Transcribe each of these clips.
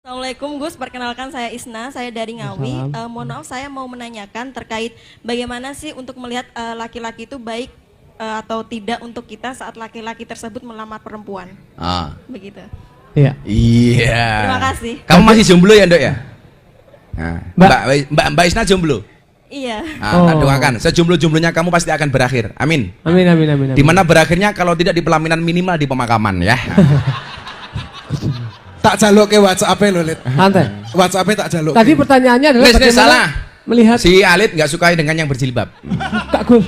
Assalamualaikum Gus, perkenalkan saya Isna, saya dari Ngawi. Mohon maaf saya mau menanyakan terkait bagaimana sih untuk melihat laki-laki itu baik atau tidak untuk kita saat laki-laki tersebut melamar perempuan. Begitu. Iya. Iya. Terima kasih. Kamu masih jomblo ya, Ndok ya? Nah, Mbak Isna jomblo? Iya. Tak doakan, sejomblo-jomblonya kamu pasti akan berakhir. Amin. Amin, amin, amin. Di mana berakhirnya kalau tidak di pelaminan minimal di pemakaman ya. Tak jaluk ke WhatsApp lo, Lid. Santai. WhatsApp tak jaluk. Tadi pertanyaannya adalah Ini salah. melihat Si Alit nggak suka dengan yang berjilbab. Kak Gus.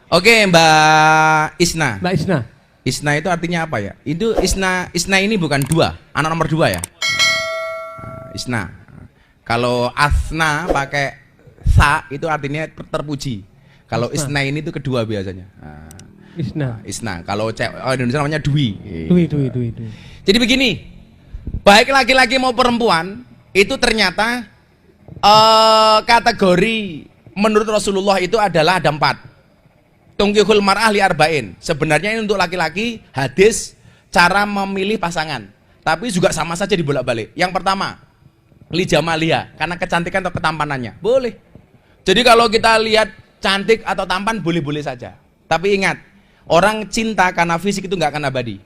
Oke, Mbak Isna. Mbak Isna. Isna itu artinya apa ya? Itu Isna ini bukan dua, anak nomor 2 ya. Isna. Kalau Asna pakai sa itu artinya terpuji. Kalau Isna ini itu kedua biasanya. Isna. Isna. Kalau Indonesia namanya Dwi. Dwi. Jadi begini, baik laki-laki mau perempuan itu ternyata kategori menurut Rasulullah itu adalah ada 4. Tungkihul mar'ah li arba'in. Sebenarnya ini untuk laki-laki hadis cara memilih pasangan. Tapi juga sama saja dibolak-balik. Yang pertama, li jamalia, karena kecantikan atau ketampanannya. Boleh. Jadi kalau kita lihat cantik atau tampan boleh-boleh saja. Tapi ingat, orang cinta karena fisik itu nggak akan abadi.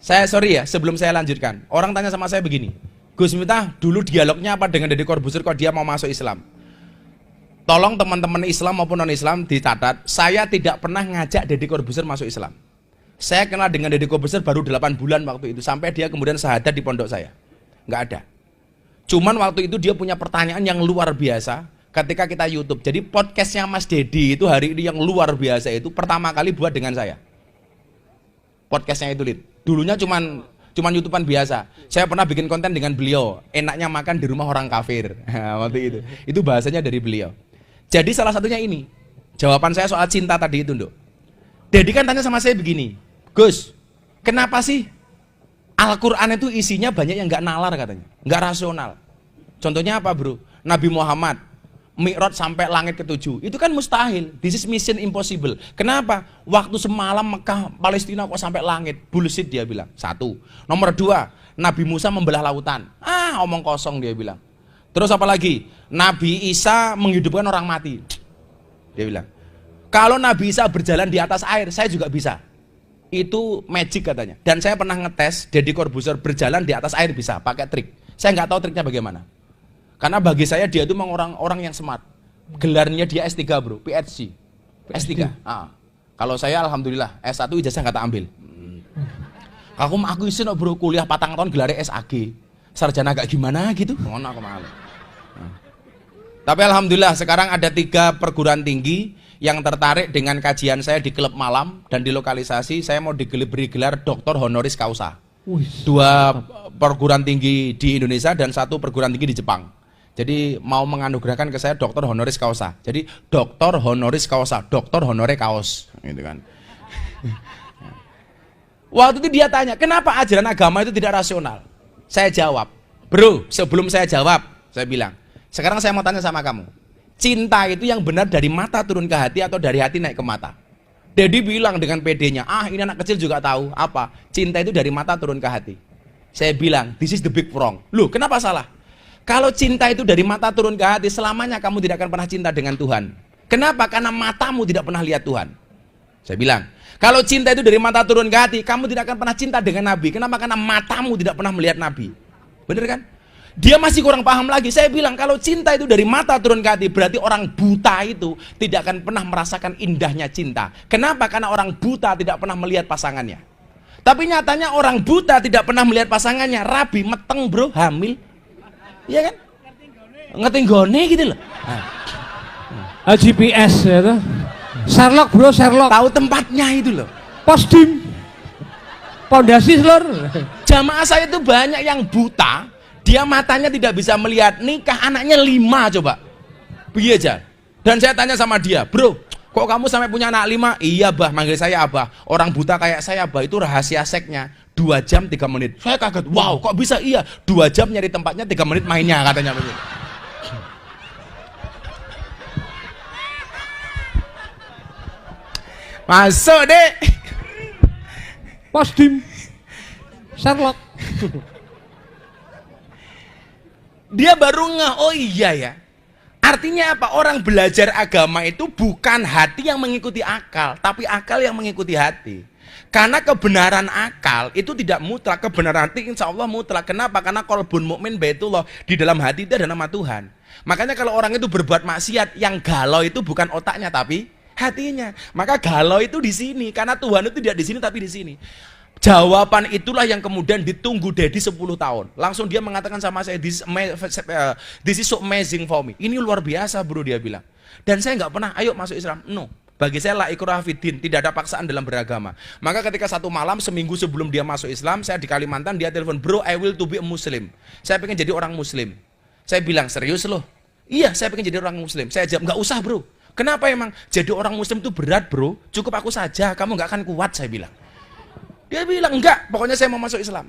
Sorry ya, sebelum saya lanjutkan. Orang tanya sama saya begini, Gus Miftah, dulu dialognya apa dengan Deddy Corbuzier kok dia mau masuk Islam? Tolong teman-teman Islam maupun non-Islam dicatat, saya tidak pernah ngajak Deddy Corbuzier masuk Islam. Saya kenal dengan Deddy Corbuzier baru 8 bulan waktu itu, sampai dia kemudian syahadat di pondok saya. Nggak ada. Cuman waktu itu dia punya pertanyaan yang luar biasa ketika kita YouTube. Jadi podcastnya Mas Deddy itu hari ini yang luar biasa itu pertama kali buat dengan saya. Podcastnya itu, Lid. Dulunya cuman YouTubean biasa. Saya pernah bikin konten dengan beliau, enaknya makan di rumah orang kafir. Waktu itu bahasanya dari beliau. Jadi salah satunya ini, jawaban saya soal cinta tadi itu, Nduk. Deddy kan tanya sama saya begini, Gus, kenapa sih Al-Quran itu isinya banyak yang nggak nalar katanya, nggak rasional. Contohnya apa, bro? Nabi Muhammad Mi'raj sampai langit ke-7, itu kan mustahil. This is mission impossible. Kenapa? Waktu semalam Mekah Palestina kok sampai langit? Bullshit dia bilang. 1. Nomor 2, Nabi Musa membelah lautan. Omong kosong dia bilang. Terus apa lagi? Nabi Isa menghidupkan orang mati. Dia bilang. Kalau Nabi Isa berjalan di atas air, saya juga bisa. Itu magic katanya. Dan saya pernah ngetes Deddy Corbuzier berjalan di atas air bisa, pakai trik. Saya nggak tahu triknya bagaimana. Karena bagi saya dia itu memang orang yang smart. Gelarnya dia S3, bro, PhD. S3. Kalau saya alhamdulillah S1 ijazah nggak tak ambil. Aku isin bro kuliah 4 tahun gelarnya SAG. Sarjana agak gimana gitu. Ngono aku malu. Tapi alhamdulillah sekarang ada 3 perguruan tinggi yang tertarik dengan kajian saya di klub malam dan di lokalisasi saya mau beri gelar Doktor Honoris Causa. 2 perguruan tinggi di Indonesia dan 1 perguruan tinggi di Jepang. Jadi mau menganugerahkan ke saya Doktor Honoris Causa. Jadi Doktor Honoris Causa, Doktor Honore Kaos, gitu kan. Waktu itu dia tanya, kenapa ajaran agama itu tidak rasional? Saya jawab, bro, sebelum saya jawab, saya bilang, sekarang saya mau tanya sama kamu, cinta itu yang benar dari mata turun ke hati atau dari hati naik ke mata? Deddy bilang dengan PD-nya, ini anak kecil juga tahu, apa? Cinta itu dari mata turun ke hati. Saya bilang, this is the big wrong. Loh, kenapa salah? Kalau cinta itu dari mata turun ke hati, selamanya kamu tidak akan pernah cinta dengan Tuhan. Kenapa? Karena matamu tidak pernah lihat Tuhan. Saya bilang, kalau cinta itu dari mata turun ke hati, kamu tidak akan pernah cinta dengan Nabi. Kenapa? Karena matamu tidak pernah melihat Nabi. Bener kan? Dia masih kurang paham lagi. Saya bilang, kalau cinta itu dari mata turun ke hati, berarti orang buta itu tidak akan pernah merasakan indahnya cinta. Kenapa? Karena orang buta tidak pernah melihat pasangannya. Tapi nyatanya orang buta tidak pernah melihat pasangannya. Rabi, meteng bro, hamil. Iya kan? Ngetinggone gitu loh. GPS ya tuh. Sherlock bro, Sherlock. Tahu tempatnya itu loh. Posdim. Pondasi lor. Jamaah saya itu banyak yang buta, dia matanya tidak bisa melihat, nikah anaknya 5 coba. Begini aja. Dan saya tanya sama dia, bro, kok kamu sampai punya anak 5? Iya bah, manggil saya abah. Orang buta kayak saya abah, itu rahasia seksnya 2 jam 3 menit. Saya kaget, wow kok bisa iya 2 jam nyari tempatnya 3 menit mainnya katanya begitu. Masuk deh. Posdim. Sherlock. Dia baru ngeh, oh iya ya. Artinya apa? Orang belajar agama itu bukan hati yang mengikuti akal, tapi akal yang mengikuti hati. Karena kebenaran akal itu tidak mutlak, kebenaran hati insya Allah mutlak. Kenapa? Karena qalbun mukmin baitullah, di dalam hati itu ada nama Tuhan. Makanya kalau orang itu berbuat maksiat, yang galau itu bukan otaknya tapi hatinya. Maka galau itu di sini, karena Tuhan itu tidak di sini tapi di sini. Jawaban itulah yang kemudian ditunggu Dedi 10 tahun. Langsung dia mengatakan sama saya, this is so amazing for me. Ini luar biasa bro, dia bilang. Dan saya nggak pernah, ayo masuk Islam. No. Bagi saya la ikraha fiddin, tidak ada paksaan dalam beragama. Maka ketika satu malam, seminggu sebelum dia masuk Islam, saya di Kalimantan, dia telepon, bro, I will to be a Muslim. Saya pengen jadi orang Muslim. Saya bilang, serius loh? Iya, saya pengen jadi orang Muslim. Saya jawab, nggak usah bro. Kenapa emang? Jadi orang Muslim itu berat bro, cukup aku saja, kamu nggak akan kuat, saya bilang. Dia bilang, enggak, pokoknya saya mau masuk Islam.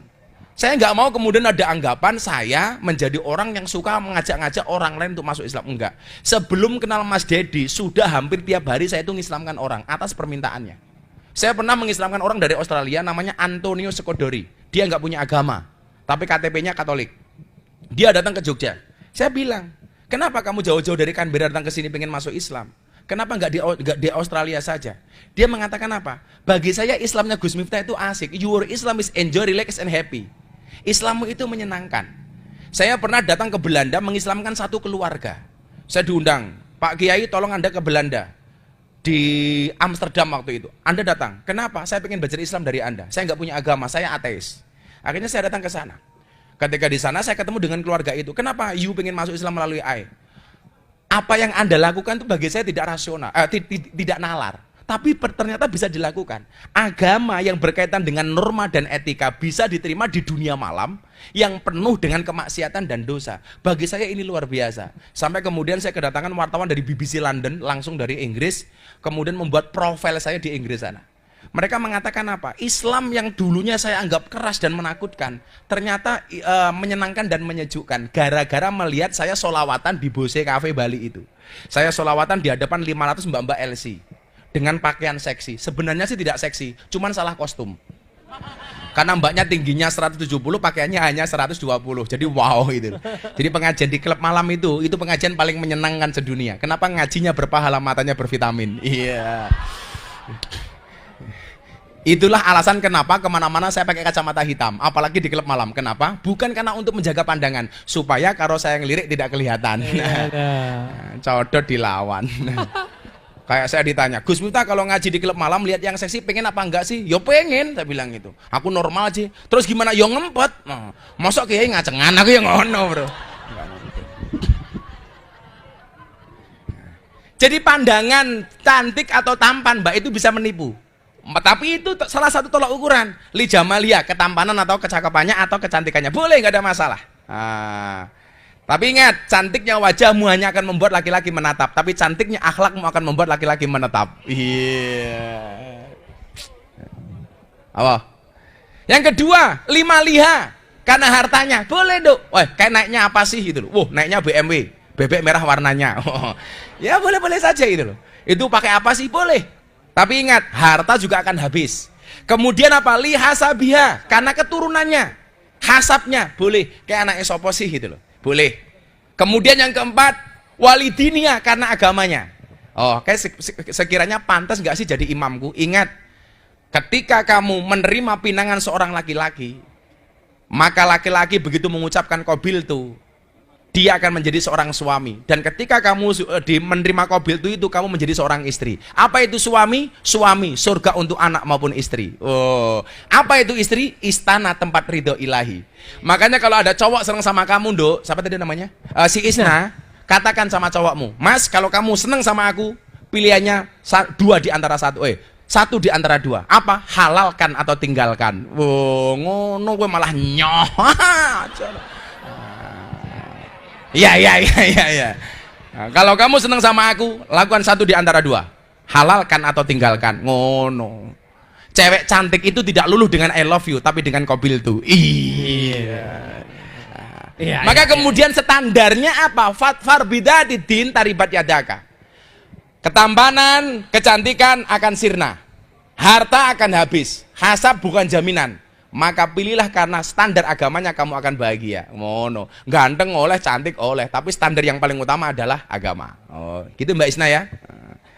Saya nggak mau kemudian ada anggapan saya menjadi orang yang suka mengajak-ngajak orang lain untuk masuk Islam. Enggak. Sebelum kenal Mas Dedi, sudah hampir tiap hari saya itu mengislamkan orang atas permintaannya. Saya pernah mengislamkan orang dari Australia, namanya Antonio Scodori. Dia nggak punya agama, tapi KTP-nya Katolik. Dia datang ke Jogja. Saya bilang, kenapa kamu jauh-jauh dari Canberra datang ke sini pengen masuk Islam? Kenapa nggak di Australia saja? Dia mengatakan apa? Bagi saya Islamnya Gus Miftah itu asik. Your Islam is enjoy, relax, and happy. Islammu itu menyenangkan. Saya pernah datang ke Belanda mengislamkan satu keluarga. Saya diundang, Pak Kiai tolong Anda ke Belanda. Di Amsterdam waktu itu. Anda datang, kenapa? Saya pengen belajar Islam dari Anda. Saya nggak punya agama, saya ateis. Akhirnya saya datang ke sana. Ketika di sana saya ketemu dengan keluarga itu. Kenapa you pengen masuk Islam melalui I? Apa yang Anda lakukan itu bagi saya tidak rasional, tidak nalar. Tapi ternyata bisa dilakukan. Agama yang berkaitan dengan norma dan etika bisa diterima di dunia malam yang penuh dengan kemaksiatan dan dosa. Bagi saya ini luar biasa. Sampai kemudian saya kedatangan wartawan dari BBC London, langsung dari Inggris, kemudian membuat profil saya di Inggris sana. Mereka mengatakan apa? Islam yang dulunya saya anggap keras dan menakutkan, ternyata menyenangkan dan menyejukkan. Gara-gara melihat saya solawatan di Bose Cafe Bali itu. Saya solawatan di hadapan 500 mbak-mbak LC. Dengan pakaian seksi. Sebenarnya sih tidak seksi, cuman salah kostum. Karena mbaknya tingginya 170, pakaiannya hanya 120. Jadi wow itu. Jadi pengajian di klub malam itu pengajian paling menyenangkan sedunia. Kenapa ngajinya berpahala, matanya bervitamin? Iya. Itulah alasan kenapa kemana-mana saya pakai kacamata hitam, apalagi di klub malam. Kenapa? Bukan karena untuk menjaga pandangan, supaya kalau saya ngelirik tidak kelihatan. Codot dilawan. Kayak saya ditanya, Gus Miftah kalau ngaji di klub malam lihat yang seksi pengen apa enggak sih? Yo pengen, saya bilang gitu. Aku normal aja. Terus gimana? Yo ngempet. Nah, mosok kiai ngacengan aku yang ngono, bro. Jadi pandangan cantik atau tampan, Mbak, itu bisa menipu. Tapi itu salah satu tolak ukuran. Li jamalia, ketampanan atau kecakapannya atau kecantikannya. Boleh, nggak ada masalah. Tapi ingat, cantiknya wajahmu hanya akan membuat laki-laki menatap, tapi cantiknya akhlakmu akan membuat laki-laki menetap. Iya. Apa? Yang kedua, 5 liha. Karena hartanya. Boleh, Dok. Wah, kayak naiknya apa sih gitu loh. Wah, naiknya BMW. Bebek merah warnanya. Ya, boleh-boleh saja gitu loh. Itu pakai apa sih? Boleh. Tapi ingat, harta juga akan habis. Kemudian apa? Liha sabiha. Karena keturunannya. Hasabnya. Boleh. Kayak anaknya sopo sih gitu loh. Boleh. Kemudian yang keempat, walidinia, karena agamanya. Oh, kayak sekiranya pantas nggak sih jadi imamku? Ingat, ketika kamu menerima pinangan seorang laki-laki, maka laki-laki begitu mengucapkan qabil tuh, dia akan menjadi seorang suami. Dan ketika kamu menerima qabil itu kamu menjadi seorang istri. Apa itu suami? Suami, surga untuk anak maupun istri. Oh, apa itu istri? Istana tempat ridho ilahi. Makanya kalau ada cowok seneng sama kamu, Dok, siapa tadi namanya? Si Isna, katakan sama cowokmu, Mas, kalau kamu seneng sama aku, pilihannya 2 di antara 1. 1 di antara 2. Apa? Halalkan atau tinggalkan. Oh, ngono gue malah nyoh. Ya. Nah, kalau kamu senang sama aku, lakukan 1 di antara 2. Halalkan atau tinggalkan. Ngono. Cewek cantik itu tidak luluh dengan I love you, tapi dengan qabil tuh. Iya. Maka kemudian standarnya apa? Fatfar bidadidin taribat yadaka. Ketampanan, kecantikan akan sirna. Harta akan habis. Hasab bukan jaminan. maka pilihlah karena standar agamanya kamu akan bahagia. Ngono. Ganteng oleh, cantik oleh, tapi standar yang paling utama adalah agama. Oh, gitu Mbak Isna ya.